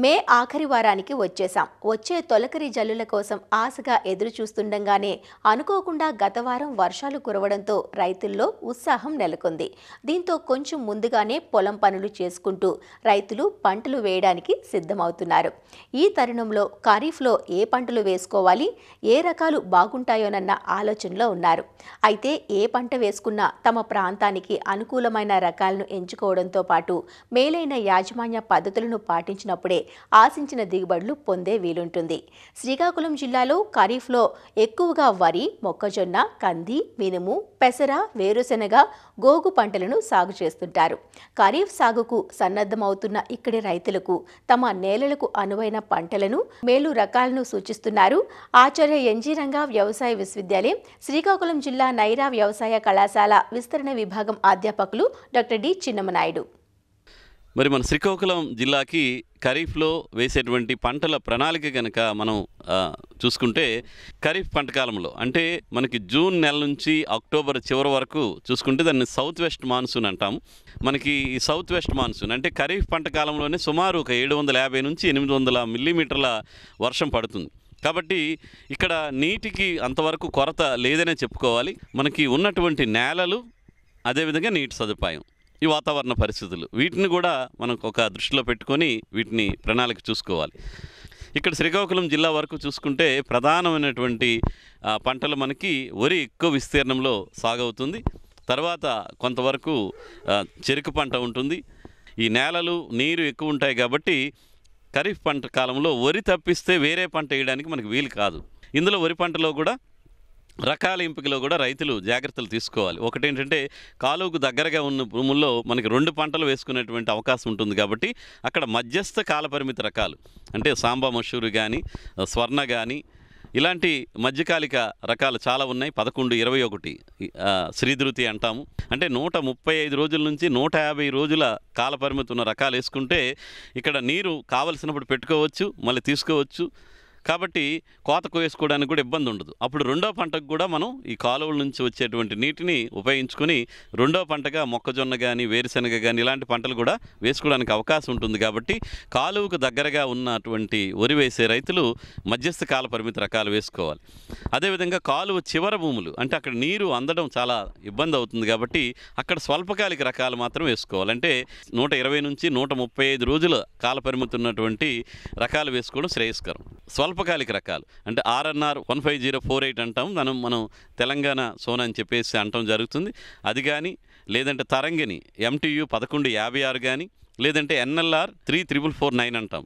మే ఆఖరి వారానికి వచ్చేశాం. వచ్చే తొలకరి జల్లుల కోసం ఆశగా ఎదురు చూస్తుండగానే అనుకోకుండా గత వారం వర్షాలు కురవడంతో రైతుల్లో ఉత్సాహం నెలకొంది. దీంతో కొంచెం ముందుగానే పొలం పనులు చేసుకుంటూ రైతులు పంటలు వేయడానికి సిద్ధమవుతున్నారు. ఈ తరుణంలో ఖరీఫ్లో ఏ పంటలు వేసుకోవాలి, ఏ రకాలు బాగుంటాయోనన్న ఆలోచనలో ఉన్నారు. అయితే ఏ పంట వేసుకున్నా తమ ప్రాంతానికి అనుకూలమైన రకాలను ఎంచుకోవడంతో పాటు మేలైన యాజమాన్య పద్ధతులను పాటించినప్పుడే ఆశించిన దిగుబడులు పొందే వీలుంటుంది. శ్రీకాకుళం జిల్లాలో ఖరీఫ్లో ఎక్కువగా వరి, మొక్కజొన్న, కంది, మినుము, పెసర, వేరుశెనగ, గోగు పంటలను సాగు చేస్తుంటారు. ఖరీఫ్ సాగుకు సన్నద్ధమవుతున్న ఇక్కడి రైతులకు తమ నేలలకు అనువైన పంటలను, మేలు రకాలను సూచిస్తున్నారు ఆచార్య ఎన్జీ రంగా వ్యవసాయ విశ్వవిద్యాలయం, శ్రీకాకుళం జిల్లా నైరా వ్యవసాయ కళాశాల విస్తరణ విభాగం అధ్యాపకులు డాక్టర్ డి చిన్నమనాయుడు. మరి మన శ్రీకాకుళం జిల్లాకి ఖరీఫ్లో వేసేటువంటి పంటల ప్రణాళిక కనుక మనం చూసుకుంటే ఖరీఫ్ పంట కాలంలో అంటే మనకి జూన్ నెల నుంచి అక్టోబర్ చివరి వరకు చూసుకుంటే దాన్ని సౌత్ వెస్ట్ మాన్సూన్ అంటాము. మనకి ఈ సౌత్ వెస్ట్ మాన్సూన్ అంటే ఖరీఫ్ పంట కాలంలోనే సుమారు ఒక 750 నుంచి 800 మిల్లీమీటర్ల వర్షం పడుతుంది. కాబట్టి ఇక్కడ నీటికి అంతవరకు కొరత లేదనే చెప్పుకోవాలి. మనకి ఉన్నటువంటి నేలలు, అదేవిధంగా నీటి సదుపాయం, ఈ వాతావరణ పరిస్థితులు, వీటిని కూడా మనం ఒక దృష్టిలో పెట్టుకొని వీటిని ప్రణాళిక చూసుకోవాలి. ఇక్కడ శ్రీకాకుళం జిల్లా వరకు చూసుకుంటే ప్రధానమైనటువంటి పంటలు మనకి వరి ఎక్కువ విస్తీర్ణంలో సాగవుతుంది. తర్వాత కొంతవరకు చెరుకు పంట ఉంటుంది. ఈ నేలలు, నీరు ఎక్కువ ఉంటాయి కాబట్టి ఖరీఫ్ పంట కాలంలో వరి తప్పిస్తే వేరే పంట వేయడానికి మనకు వీలు కాదు. ఇందులో వరి పంటలో కూడా రకాల ఎంపికలో కూడా రైతులు జాగ్రత్తలు తీసుకోవాలి. ఒకటేంటంటే కాలువకు దగ్గరగా ఉన్న భూముల్లో మనకి 2 పంటలు వేసుకునేటువంటి అవకాశం ఉంటుంది. కాబట్టి అక్కడ మధ్యస్థ కాలపరిమితి రకాలు అంటే సాంబా మషూరు కానీ, స్వర్ణ కానీ, ఇలాంటి మధ్యకాలిక రకాలు చాలా ఉన్నాయి. 11, 21 శ్రీధృతి అంటాము. అంటే 135 రోజుల నుంచి 150 రోజుల కాలపరిమితి ఉన్న రకాలు వేసుకుంటే ఇక్కడ నీరు కావలసినప్పుడు పెట్టుకోవచ్చు, మళ్ళీ తీసుకోవచ్చు. కాబట్టి కోతకు వేసుకోవడానికి కూడా ఇబ్బంది ఉండదు. అప్పుడు రెండో పంటకు కూడా మనం ఈ కాలువల నుంచి వచ్చేటువంటి నీటిని ఉపయోగించుకొని రెండో పంటగా మొక్కజొన్న కానీ, వేరుశెనగ కానీ ఇలాంటి పంటలు కూడా వేసుకోవడానికి అవకాశం ఉంటుంది. కాబట్టి కాలువకు దగ్గరగా ఉన్నటువంటి వరి వేసే రైతులు మధ్యస్థ కాల పరిమితి రకాలు వేసుకోవాలి. అదేవిధంగా కాలువ చివర భూములు అంటే అక్కడ నీరు అందడం చాలా ఇబ్బంది అవుతుంది. కాబట్టి అక్కడ స్వల్పకాలిక రకాలు మాత్రం వేసుకోవాలి. అంటే 120 నుంచి 135 రోజుల కాల పరిమితి ఉన్నటువంటి రకాలు వేసుకోవడం శ్రేయస్కరం. స్వల్పకాలిక రకాలు అంటే RNR 15048 అంటాం, మనం తెలంగాణ సోనా అని చెప్పేసి అంటాం జరుగుతుంది. అది కానీ, లేదంటే తరంగిణి MTU 1156 కానీ, లేదంటే NLR 34449 అంటాం.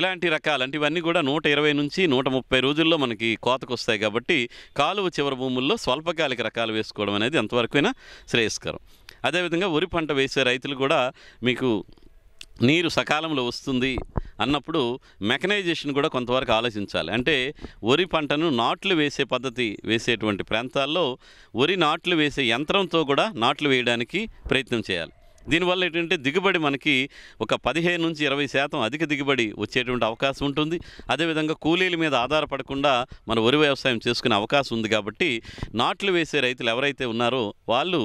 ఇలాంటి రకాలు అంటే ఇవన్నీ కూడా 120 నుంచి 130 రోజుల్లో మనకి కోతకు వస్తాయి. కాబట్టి కాలువ చివరి భూముల్లో స్వల్పకాలిక రకాలు వేసుకోవడం అనేది ఎంతవరకైనా శ్రేయస్కరం. అదేవిధంగా వరి పంట వేసే రైతులు కూడా మీకు నీరు సకాలంలో వస్తుంది అన్నప్పుడు మెకనైజేషన్ కూడా కొంతవరకు ఆలోచించాలి. అంటే వరి పంటను నాట్లు వేసే పద్ధతి వేసేటువంటి ప్రాంతాల్లో వరి నాట్లు వేసే యంత్రంతో కూడా నాట్లు వేయడానికి ప్రయత్నం చేయాలి. దీనివల్ల ఏంటంటే దిగుబడి మనకి ఒక 15 నుంచి 20% అధిక దిగుబడి వచ్చేటువంటి అవకాశం ఉంటుంది. అదేవిధంగా కూలీల మీద ఆధారపడకుండా మన వరి వ్యవసాయం చేసుకునే అవకాశం ఉంది. కాబట్టి నాట్లు వేసే రైతులు ఎవరైతే ఉన్నారో వాళ్ళు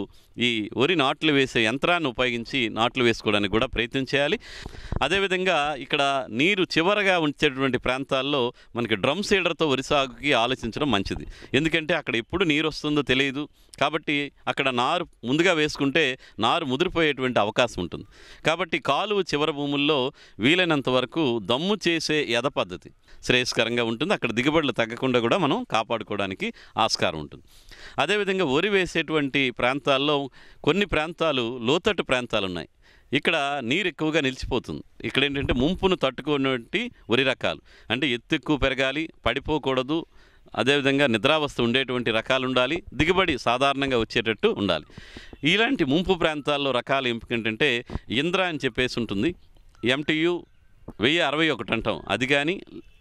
ఈ వరి నాట్లు వేసే యంత్రాన్ని ఉపయోగించి నాట్లు వేసుకోవడానికి కూడా ప్రయత్నం చేయాలి. అదేవిధంగా ఇక్కడ నీరు చివరగా ఉంచేటువంటి ప్రాంతాల్లో మనకి డ్రమ్ సీడర్తో వరి సాగుకి ఆలోచించడం మంచిది. ఎందుకంటే అక్కడ ఎప్పుడు నీరు వస్తుందో తెలియదు. కాబట్టి అక్కడ నారు ముందుగా వేసుకుంటే నారు ముదిరిపోయేటువంటి అవకాశం ఉంటుంది. కాబట్టి కాలువ చివరి భూముల్లో వీలైనంత వరకు దమ్ము చేసే ఎద పద్ధతి శ్రేయస్కరంగా ఉంటుంది. అక్కడ దిగుబడులు తగ్గకుండా కూడా మనం కాపాడుకోవడానికి ఆస్కారం ఉంటుంది. అదేవిధంగా వరి వేసేటువంటి ప్రాంతాల్లో కొన్ని ప్రాంతాలు లోతట్టు ప్రాంతాలు ఉన్నాయి. ఇక్కడ నీరు ఎక్కువగా నిలిచిపోతుంది. ఇక్కడ ఏంటంటే ముంపును తట్టుకునేటువంటి వరి రకాలు అంటే ఎత్తు ఎక్కువ పెరగాలి, పడిపోకూడదు, అదేవిధంగా నిద్రావస్థ ఉండేటువంటి రకాలు ఉండాలి, దిగుబడి సాధారణంగా వచ్చేటట్టు ఉండాలి. ఇలాంటి ముంపు ప్రాంతాల్లో రకాల ఎంపిక ఏంటంటే ఇంద్ర అని చెప్పేసి ఉంటుంది, MTU 1061 అంటాం అది కానీ,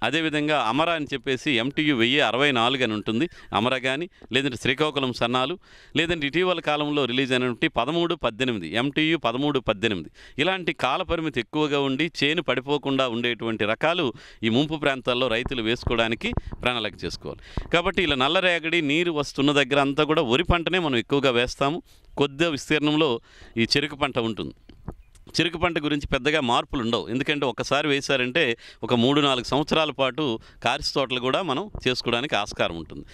అదేవిధంగా అమర అని చెప్పేసి MTU 1064 అని ఉంటుంది అమర కానీ, లేదంటే శ్రీకాకుళం సన్నాలు, లేదంటే ఇటీవల కాలంలో రిలీజ్ అయినటువంటి 1318 MTU 1318 ఇలాంటి కాల పరిమితి ఎక్కువగా ఉండి చేను పడిపోకుండా ఉండేటువంటి రకాలు ఈ ముంపు ప్రాంతాల్లో రైతులు వేసుకోవడానికి ప్రణాళిక చేసుకోవాలి. కాబట్టి ఇలా నల్లరేగడి నీరు వస్తున్న దగ్గర అంతా కూడా వరి పంటనే మనం ఎక్కువగా వేస్తాము. కొద్ది విస్తీర్ణంలో ఈ చెరుకు పంట ఉంటుంది. చెరుకు పంట గురించి పెద్దగా మార్పులు ఉండవు. ఎందుకంటే ఒక్కసారి వేశారంటే ఒక 3-4 సంవత్సరాల పాటు కారిస్ తోటలు కూడా మనం చేసుకోవడానికి ఆస్కారం ఉంటుంది.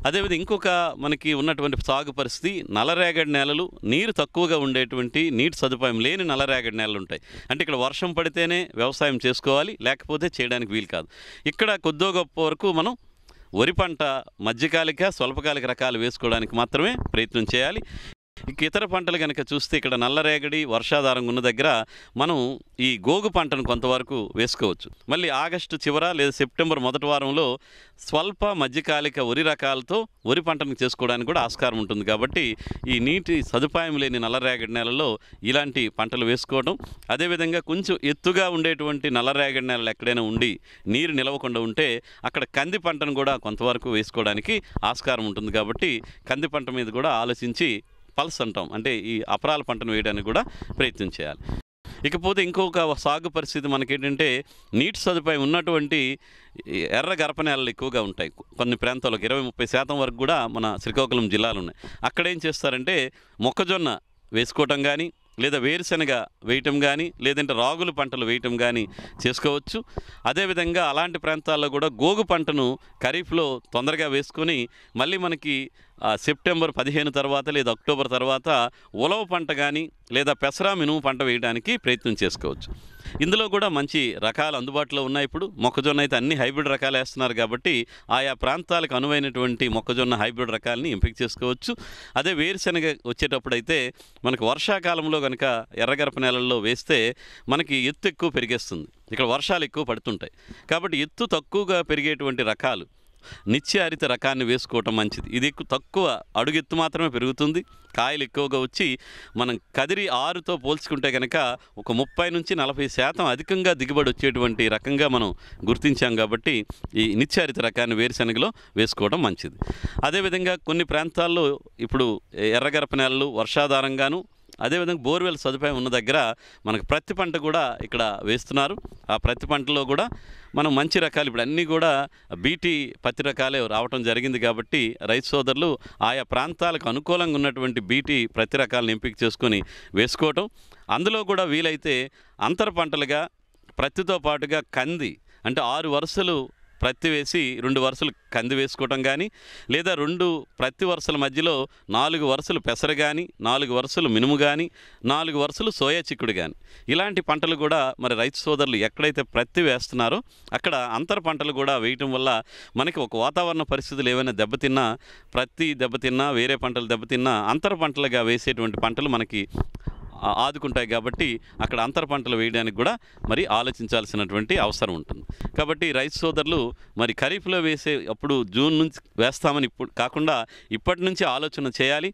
అదేవిధంగా ఇంకొక మనకి ఉన్నటువంటి సాగు పరిస్థితి నల్లరేగడి నేలలు, నీరు తక్కువగా ఉండేటువంటి నీటి సదుపాయం లేని నల్లరేగడి నేలలు ఉంటాయి. అంటే ఇక్కడ వర్షం పడితేనే వ్యవసాయం చేసుకోవాలి, లేకపోతే చేయడానికి వీలు కాదు. ఇక్కడ కొద్దో గొప్ప వరకు మనం వరి పంట మధ్యకాలిక స్వల్పకాలిక రకాలు వేసుకోవడానికి మాత్రమే ప్రయత్నం చేయాలి. ఇక ఇతర పంటలు కనుక చూస్తే ఇక్కడ నల్లరేగడి వర్షాధారం ఉన్న దగ్గర మనం ఈ గోగు పంటను కొంతవరకు వేసుకోవచ్చు. మళ్ళీ ఆగస్టు చివర లేదా సెప్టెంబర్ మొదటి వారంలో స్వల్ప మధ్యకాలిక వరి రకాలతో వరి పంటను చేసుకోవడానికి కూడా ఆస్కారం ఉంటుంది. కాబట్టి ఈ నీటి సదుపాయం లేని నల్లరేగడి నేలలో ఇలాంటి పంటలు వేసుకోవడం, అదేవిధంగా కొంచెం ఎత్తుగా ఉండేటువంటి నల్లరేగడి నేలలు ఎక్కడైనా ఉండి నీరు నిలవకుండా ఉంటే అక్కడ కంది పంటను కూడా కొంతవరకు వేసుకోవడానికి ఆస్కారం ఉంటుంది. కాబట్టి కంది పంట మీద కూడా ఆలోచించి పల్స్ అంటాం, అంటే ఈ అపరాల పంటను వేయడానికి కూడా ప్రయత్నం చేయాలి. ఇకపోతే ఇంకొక సాగు పరిస్థితి మనకేంటంటే నీటి సదుపాయం ఉన్నటువంటి ఎర్ర గరప నేలలు ఎక్కువగా ఉంటాయి. కొన్ని ప్రాంతాల్లో 20-30% వరకు కూడా మన శ్రీకాకుళం జిల్లాలో ఉన్నాయి. అక్కడేం చేస్తారంటే మొక్కజొన్న వేసుకోవటం కానీ, లేదా వేరుశనగ వేయటం కానీ, లేదంటే రాగుల పంటలు వేయటం కానీ చేసుకోవచ్చు. అదేవిధంగా అలాంటి ప్రాంతాల్లో కూడా గోగు పంటను ఖరీఫ్లో తొందరగా వేసుకొని మళ్ళీ మనకి సెప్టెంబర్ 15 తర్వాత లేదా అక్టోబర్ తర్వాత ఉలవ పంట కానీ లేదా పెసరా మినుము పంట వేయడానికి ప్రయత్నం చేసుకోవచ్చు. ఇందులో కూడా మంచి రకాలు అందుబాటులో ఉన్నాయి. ఇప్పుడు మొక్కజొన్న అయితే అన్ని హైబ్రిడ్ రకాలు వేస్తున్నారు కాబట్టి ఆయా ప్రాంతాలకు అనువైనటువంటి మొక్కజొన్న హైబ్రిడ్ రకాలని ఎంపిక చేసుకోవచ్చు. అదే వేరుశనగ వచ్చేటప్పుడు అయితే మనకు వర్షాకాలంలో కనుక ఎర్రగరప నేలల్లో వేస్తే మనకి ఎత్తు ఎక్కువ పెరిగేస్తుంది. ఇక్కడ వర్షాలు ఎక్కువ పడుతుంటాయి కాబట్టి ఎత్తు తక్కువగా పెరిగేటువంటి రకాలు నిత్యహరిత రకాన్ని వేసుకోవటం మంచిది. ఇది తక్కువ అడుగెత్తు మాత్రమే పెరుగుతుంది, కాయలు ఎక్కువగా వచ్చి మనం కదిరి ఆరుతో పోల్చుకుంటే కనుక ఒక 30-40% అధికంగా దిగుబడి వచ్చేటువంటి రకంగా మనం గుర్తించాం. కాబట్టి ఈ నిత్యహరిత రకాన్ని వేరుశనగలో వేసుకోవడం మంచిది. అదేవిధంగా కొన్ని ప్రాంతాల్లో ఇప్పుడు ఎర్రగరప నేలలు వర్షాధారంగాను, అదేవిధంగా బోర్వెల్ సదుపాయం ఉన్న దగ్గర మనకు ప్రతి పంట కూడా ఇక్కడ వేస్తున్నారు. ఆ ప్రతి పంటలో కూడా మనం మంచి రకాలు ఇప్పుడు అన్నీ కూడా బీటీ పత్తి రకాలే రావటం జరిగింది. కాబట్టి రైతు సోదరులు ఆయా ప్రాంతాలకు అనుకూలంగా ఉన్నటువంటి బీటీ ప్రతి రకాలను ఎంపిక చేసుకొని వేసుకోవటం, అందులో కూడా వీలైతే అంతర పంటలుగా ప్రత్తితో పాటుగా కంది, అంటే 6 వరుసలు ప్రత్తి వేసి 2 వరుసలు కంది వేసుకోవటం కానీ, లేదా 2 ప్రత్తి వరుసల మధ్యలో 4 వరుసలు పెసర కానీ, 4 వరుసలు మినుము కానీ, 4 వరుసలు సోయా చిక్కుడు కానీ, ఇలాంటి పంటలు కూడా మరి రైతు సోదరులు ఎక్కడైతే ప్రత్తి వేస్తున్నారో అక్కడ అంతర పంటలు కూడా వేయటం వల్ల మనకి ఒక వాతావరణ పరిస్థితులు ఏవైనా దెబ్బతిన్నా, ప్రత్తి దెబ్బతిన్నా, వేరే పంటలు దెబ్బతిన్నా అంతర పంటలుగా వేసేటువంటి పంటలు మనకి ఆదుకుంటాయి. కాబట్టి అక్కడ అంతర పంటలు వేయడానికి కూడా మరి ఆలోచించాల్సినటువంటి అవసరం ఉంటుంది. కాబట్టి రైతు సోదరులు మరి ఖరీఫ్లో వేసే అప్పుడు జూన్ నుంచి వేస్తామని ఇప్పుడు కాకుండా ఇప్పటి నుంచి ఆలోచన చేయాలి.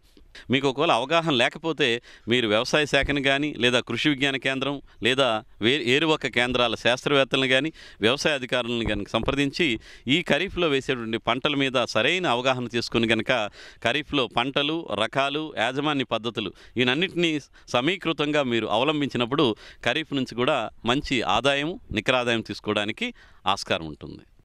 మీకు ఒకవేళ అవగాహన లేకపోతే మీరు వ్యవసాయ శాఖను కానీ, లేదా కృషి విజ్ఞాన కేంద్రం, లేదా ఏరువాక కేంద్రాల శాస్త్రవేత్తలను కానీ, వ్యవసాయ అధికారులను కనుక సంప్రదించి ఈ ఖరీఫ్లో వేసేటువంటి పంటల మీద సరైన అవగాహన చేసుకుని కనుక ఖరీఫ్లో పంటలు, రకాలు, యాజమాన్య పద్ధతులు ఈయనన్నింటినీ సమీకృతంగా మీరు అవలంబించినప్పుడు ఖరీఫ్ నుంచి కూడా మంచి ఆదాయం, నికర ఆదాయం తీసుకోవడానికి ఆస్కారం ఉంటుంది.